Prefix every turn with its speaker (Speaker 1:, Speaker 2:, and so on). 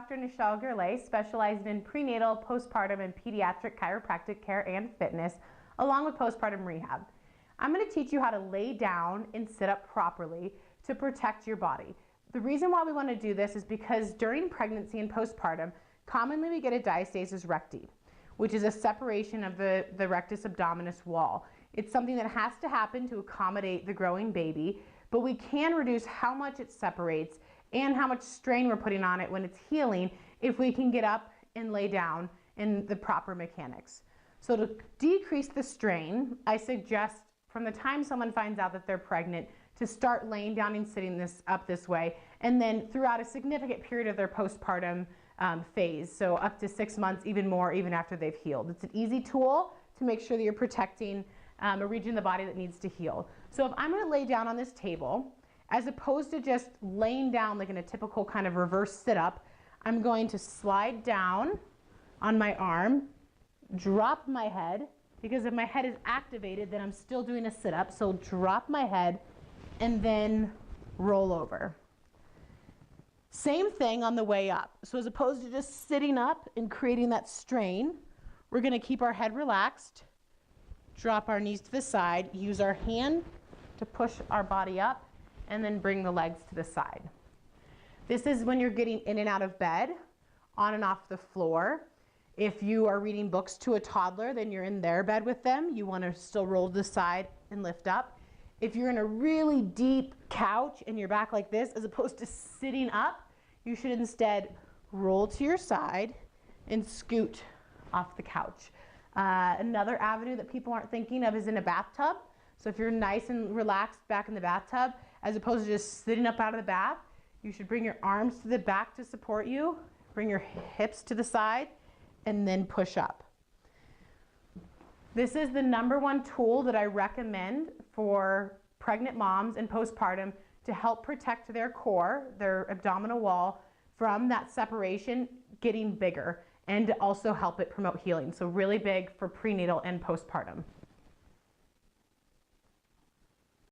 Speaker 1: Dr. Nichelle Gerlay, specializing in prenatal, postpartum, and pediatric chiropractic care and fitness, along with postpartum rehab. I'm going to teach you how to lay down and sit up properly to protect your body. The reason why we want to do this is because during pregnancy and postpartum, commonly we get a diastasis recti, which is a separation of the rectus abdominis wall. It's something that has to happen to accommodate the growing baby, but we can reduce how much it separates and how much strain we're putting on it when it's healing if we can get up and lay down in the proper mechanics. So to decrease the strain, I suggest from the time someone finds out that they're pregnant to start laying down and sitting up this way, and then throughout a significant period of their postpartum phase, so up to 6 months, even more, even after they've healed. It's an easy tool to make sure that you're protecting a region of the body that needs to heal. So if I'm going to lay down on this table, as opposed to just laying down like in a typical kind of reverse sit-up, I'm going to slide down on my arm, drop my head, because if my head is activated, then I'm still doing a sit-up, so drop my head, and then roll over. Same thing on the way up. So as opposed to just sitting up and creating that strain, we're going to keep our head relaxed, drop our knees to the side, use our hand to push our body up, and then bring the legs to the side. This is when you're getting in and out of bed, on and off the floor. If you are reading books to a toddler, then you're in their bed with them. You want to still roll to the side and lift up. If you're in a really deep couch and you're back like this, as opposed to sitting up, you should instead roll to your side and scoot off the couch. Another avenue that people aren't thinking of is in a bathtub. So if you're nice and relaxed back in the bathtub, as opposed to just sitting up out of the bath, you should bring your arms to the back to support you, bring your hips to the side, and then push up. This is the #1 tool that I recommend for pregnant moms and postpartum to help protect their core, their abdominal wall, from that separation getting bigger, and to also help it promote healing. So really big for prenatal and postpartum.